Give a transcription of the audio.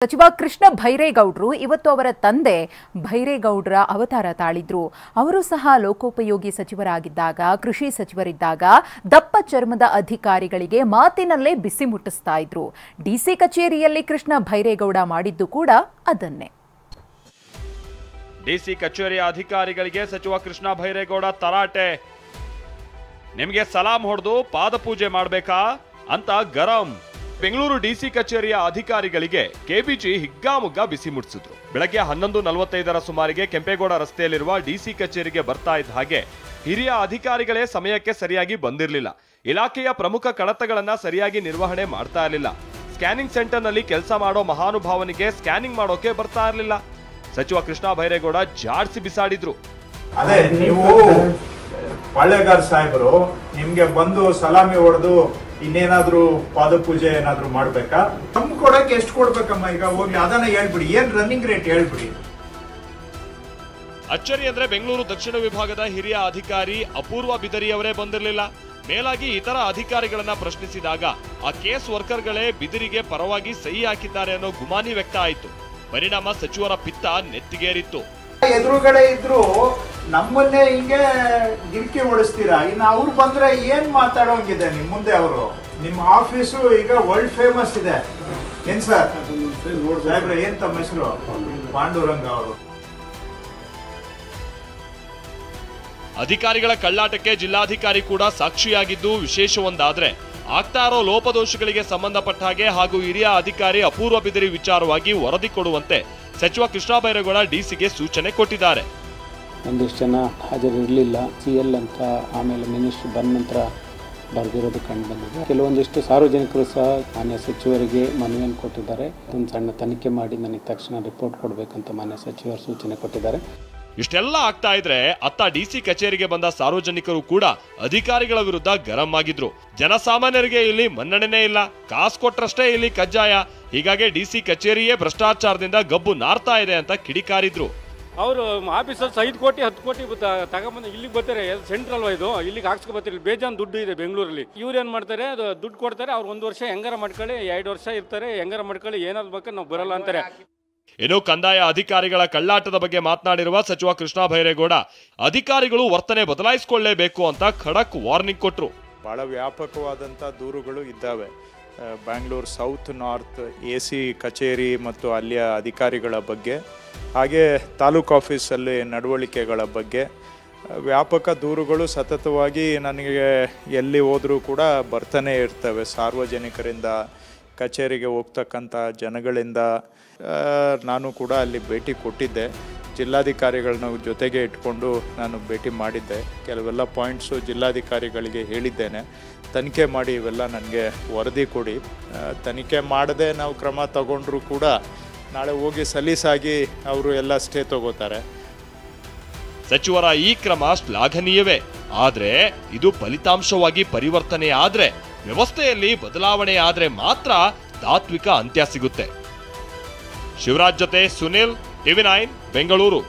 ಸಚಿವ ಕೃಷ್ಣ ಭೈರೇಗೌಡರು ಇವತ್ತು ಅವರ ತಂದೆ ಭೈರೇಗೌಡರ ಅವತಾರ ತಾಳಿದ್ರು. ಅವರು ಸಹ ಲೋಕೋಪಯೋಗಿ ಸಚಿವರಾಗಿದ್ದಾಗ, ಕೃಷಿ ಸಚಿವರಿದ್ದಾಗ ದಪ್ಪ ಚರ್ಮದ ಅಧಿಕಾರಿಗಳಿಗೆ ಮಾತಿನಲ್ಲೇ ಬಿಸಿ ಮುಟ್ಟಿಸ್ತಾ ಇದ್ರು. ಡಿಸಿ ಕಚೇರಿಯಲ್ಲಿ ಕೃಷ್ಣ ಭೈರೇಗೌಡ ಮಾಡಿದ್ದು ಕೂಡ ಅದನ್ನೇ. ಡಿಸಿ ಕಚೇರಿಯ ಅಧಿಕಾರಿಗಳಿಗೆ ಸಚಿವ ಕೃಷ್ಣ ಭೈರೇಗೌಡ ತರಾಟೆ. ನಿಮಗೆ ಸಲಾಂ ಹೊಡೆದು ಪಾದಪೂಜೆ ಮಾಡಬೇಕಾ ಅಂತ ಗರಂ. ಬೆಂಗಳೂರು ಡಿಸಿ ಕಚೇರಿಯ ಅಧಿಕಾರಿಗಳಿಗೆ ಕೆಬಿಜಿ ಹಿಗ್ಗಾಮುಗ್ಗಾ ಬಿಸಿ ಮುಟ್ಟಿಸಿದ್ರು. ಬೆಳಗ್ಗೆ 11:45 ಸುಮಾರಿಗೆ ಕೆಂಪೇಗೌಡ ರಸ್ತೆಯಲ್ಲಿರುವ ಡಿಸಿ ಕಚೇರಿಗೆ ಬರ್ತಾ ಇದ್ದ ಹಾಗೆ ಹಿರಿಯ ಅಧಿಕಾರಿಗಳೇ ಸಮಯಕ್ಕೆ ಸರಿಯಾಗಿ ಬಂದಿರಲಿಲ್ಲ. ಇಲಾಖೆಯ ಪ್ರಮುಖ ಕಡತಗಳನ್ನ ಸರಿಯಾಗಿ ನಿರ್ವಹಣೆ ಮಾಡ್ತಾ ಇರಲಿಲ್ಲ. ಸ್ಕ್ಯಾನಿಂಗ್ ಸೆಂಟರ್ನಲ್ಲಿ ಕೆಲಸ ಮಾಡೋ ಮಹಾನುಭಾವನಿಗೆ ಸ್ಕ್ಯಾನಿಂಗ್ ಮಾಡೋಕೆ ಬರ್ತಾ ಇರಲಿಲ್ಲ. ಸಚಿವ ಕೃಷ್ಣ ಭೈರೇಗೌಡ ಜಾಡ್ಸಿ ಬಿಸಾಡಿದ್ರು. ಅದೇ ನೀವು ಪಾಳ್ಯಗಾರ್ ಸಾಹೇಬರು ನಿಮ್ಗೆ ಬಂದು ಸಲಾಮಿ ಹೊಡೆದು ಇನ್ನೇನಾದ್ರೂ ಪಾದಪೂಜೆ ಏನಾದ್ರೂ ಮಾಡ್ಬೇಕಾ? ನಮ್ ಕೊಡಕ್ಕೆ ಎಷ್ಟು ಕೊಡ್ಬೇಕಮ್ಮ? ಈಗ ಹೋಗ್ಲಿ ಅದನ್ನ ಹೇಳ್ಬಿಡಿ, ಏನ್ ರನ್ನಿಂಗ್ ರೇಟ್ ಹೇಳ್ಬಿಡಿ. ಅಚ್ಚರಿ ಅಂದ್ರೆ ಬೆಂಗಳೂರು ದಕ್ಷಿಣ ವಿಭಾಗದ ಹಿರಿಯ ಅಧಿಕಾರಿ ಅಪೂರ್ವ ಬಿದರಿಯವರೇ ಬಂದಿರಲಿಲ್ಲ. ಮೇಲಾಗಿ ಇತರ ಅಧಿಕಾರಿಗಳನ್ನ ಪ್ರಶ್ನಿಸಿದಾಗ ಆ ಕೇಸ್ ವರ್ಕರ್ಗಳೇ ಬಿದಿರಿಗೆ ಪರವಾಗಿ ಸಹಿ ಹಾಕಿದ್ದಾರೆ ಅನ್ನೋ ಗುಮಾನಿ ವ್ಯಕ್ತ ಆಯಿತು. ಪರಿಣಾಮ ಸಚಿವರ ಪಿತ್ತ ನೆತ್ತಿಗೇರಿತ್ತು. ಎದುರುಗಡೆ ಇದ್ರು ನಮ್ಮನ್ನೇ ಹಿಂಗೆ ಗಿರಿಕಿ ಓಡಿಸ್ತೀರಾ, ಇನ್ನು ಅವ್ರು ಬಂದ್ರೆ ಏನ್ ಮಾತಾಡೋಂಗಿದೆ ನಿಮ್ ಮುಂದೆ? ಅವರು ನಿಮ್ಮ ಆಫೀಸು ಈಗ ವರ್ಲ್ಡ್ ಫೇಮಸ್ ಇದೆ. ಏನ್ ಸರ್ ಸಾಹೇಬ್ರೆ, ಏನ್ ತಮ್ಮ ಹೆಸರು? ಪಾಂಡುರಂಗ ಅವರು. ಅಧಿಕಾರಿಗಳ ಕಳ್ಳಾಟಕ್ಕೆ ಜಿಲ್ಲಾಧಿಕಾರಿ ಕೂಡ ಸಾಕ್ಷಿಯಾಗಿದ್ದು ವಿಶೇಷವೊಂದಾದ್ರೆ ಆಗ್ತಾ ಇರೋ ಲೋಪದೋಷಗಳಿಗೆ ಸಂಬಂಧಪಟ್ಟ ಹಾಗೆ ಹಾಗೂ ಹಿರಿಯ ಅಧಿಕಾರಿ ಅಪೂರ್ವ ಬಿದಿರಿ ವಿಚಾರವಾಗಿ ವರದಿ ಕೊಡುವಂತೆ ಸಚಿವ ಕೃಷ್ಣ ಭೈರೇಗೌಡ ಡಿಸಿಗೆ ಸೂಚನೆ ಕೊಟ್ಟಿದ್ದಾರೆ. ಒಂದಿಷ್ಟು ಜನ ಹಾಜರಿರಲಿಲ್ಲ, CL ಅಂತ ಆಮೇಲೆ ಮಿನಿಸ್ಟರ್ ಬಂದ ನಂತರ ಬರೆದಿರೋದು ಕಂಡು ಬಂದಿದೆ. ಕೆಲವೊಂದಿಷ್ಟು ಸಾರ್ವಜನಿಕರು ಸಹ ಮಾನ್ಯ ಸಚಿವರಿಗೆ ಮನವಿಯನ್ನು ಕೊಟ್ಟಿದ್ದಾರೆ. ಒಂದು ಸಣ್ಣ ತನಿಖೆ ಮಾಡಿ ನನಗೆ ತಕ್ಷಣ ರಿಪೋರ್ಟ್ ಕೊಡಬೇಕಂತ ಮಾನ್ಯ ಸಚಿವರು ಸೂಚನೆ ಕೊಟ್ಟಿದ್ದಾರೆ. ಇಷ್ಟೆಲ್ಲ ಆಗ್ತಾ ಇದ್ರೆ ಅತ್ತ ಡಿಸಿ ಕಚೇರಿಗೆ ಬಂದ ಸಾರ್ವಜನಿಕರು ಕೂಡ ಅಧಿಕಾರಿಗಳ ವಿರುದ್ಧ ಗರಂ ಆಗಿದ್ರು. ಜನಸಾಮಾನ್ಯರಿಗೆ ಇಲ್ಲಿ ಮನ್ನಣೆನೇ ಇಲ್ಲ, ಕಾಸು ಕೊಟ್ರಷ್ಟೇ ಇಲ್ಲಿ ಕಜ್ಜಾಯ. ಹೀಗಾಗಿ ಡಿಸಿ ಕಚೇರಿಯೇ ಭ್ರಷ್ಟಾಚಾರದಿಂದ ಗಬ್ಬು ನಾರ್ತಾ ಇದೆ ಅಂತ ಕಿಡಿಕಾರಿದ್ರು. ಅವರು ಆಫೀಸಲ್ಲಿ 5 ಕೋಟಿ 10 ಕೋಟಿ ತಗೊಂಬಂದು ಇಲ್ಲಿಗೆ ಬರ್ತಾರೆ. ಸೆಂಟ್ರಲ್ ಇದು ಇಲ್ಲಿಗೆ ಹಾಕ್ಸ್ಕೊ ಬರ್ತಾರೆ. ಬೇಜಾನ್ ದುಡ್ಡು ಇದೆ ಬೆಂಗಳೂರಲ್ಲಿ. ಇವ್ರು ಏನು ಮಾಡ್ತಾರೆ, ಅದು ದುಡ್ಡು ಕೊಡ್ತಾರೆ. ಅವ್ರು 1 ವರ್ಷ ಹೆಂಗಾರ ಮಾಡ್ಕೊಳ್ಳಿ, 2 ವರ್ಷ ಇರ್ತಾರೆ, ಹೆಂಗಾರ ಮಾಡ್ಕೊಳ್ಳಿ, ಏನಾದ್ರು ಬೇಕಾದ್ರೆ ನಾವು ಬರಲ್ಲ ಅಂತಾರೆ. ಇನ್ನು ಕಂದಾಯ ಅಧಿಕಾರಿಗಳ ಕಳ್ಳಾಟದ ಬಗ್ಗೆ ಮಾತನಾಡಿರುವ ಸಚಿವ ಕೃಷ್ಣ ಭೈರೇಗೌಡ ಅಧಿಕಾರಿಗಳು ವರ್ತನೆ ಬದಲಾಯಿಸಿಕೊಳ್ಳಲೇಬೇಕು ಅಂತ ಖಡಕ್ ವಾರ್ನಿಂಗ್ ಕೊಟ್ರು. ಬಹಳ ವ್ಯಾಪಕವಾದಂಥ ದೂರುಗಳು ಇದ್ದಾವೆ. ಬ್ಯಾಂಗ್ಳೂರು ಸೌತ್ ನಾರ್ತ್ AC ಕಚೇರಿ ಮತ್ತು ಅಲ್ಲಿಯ ಅಧಿಕಾರಿಗಳ ಬಗ್ಗೆ, ಹಾಗೆ ತಾಲೂಕು ಆಫೀಸಲ್ಲಿ ನಡವಳಿಕೆಗಳ ಬಗ್ಗೆ ವ್ಯಾಪಕ ದೂರುಗಳು ಸತತವಾಗಿ ನನಗೆ ಎಲ್ಲಿ ಹೋದರೂ ಕೂಡ ಬರ್ತಾನೆ ಇರ್ತವೆ. ಸಾರ್ವಜನಿಕರಿಂದ, ಕಚೇರಿಗೆ ಹೋಗ್ತಕ್ಕಂಥ ಜನಗಳಿಂದ. ನಾನು ಕೂಡ ಅಲ್ಲಿ ಭೇಟಿ ಕೊಟ್ಟಿದ್ದೆ. ಜಿಲ್ಲಾಧಿಕಾರಿಗಳನ್ನ ಜೊತೆಗೆ ಇಟ್ಕೊಂಡು ನಾನು ಭೇಟಿ ಮಾಡಿದ್ದೆ. ಕೆಲವೆಲ್ಲ ಪಾಯಿಂಟ್ಸು ಜಿಲ್ಲಾಧಿಕಾರಿಗಳಿಗೆ ಹೇಳಿದ್ದೇನೆ. ತನಿಖೆ ಮಾಡಿ ಇವೆಲ್ಲ ನನಗೆ ವರದಿ ಕೊಡಿ. ತನಿಖೆ ಮಾಡದೆ ನಾವು ಕ್ರಮ ತಗೊಂಡ್ರೂ ಕೂಡ ನಾಳೆ ಹೋಗಿ ಸಲೀಸಾಗಿ ಅವರು ಎಲ್ಲ ಸ್ಟೇ ತಗೋತಾರೆ. ಸಚಿವರ ಈ ಕ್ರಮ ಶ್ಲಾಘನೀಯವೇ. ಆದ್ರೆ ಇದು ಫಲಿತಾಂಶವಾಗಿ ಪರಿವರ್ತನೆ ಆದ್ರೆ, ವ್ಯವಸ್ಥೆಯಲ್ಲಿ ಬದಲಾವಣೆ ಆದ್ರೆ ಮಾತ್ರ ತಾತ್ವಿಕ ಅಂತ್ಯ ಸಿಗುತ್ತೆ. ಶಿವರಾಜ್ ಜೊತೆ ಸುನಿಲ್, TV9 ಬೆಂಗಳೂರು.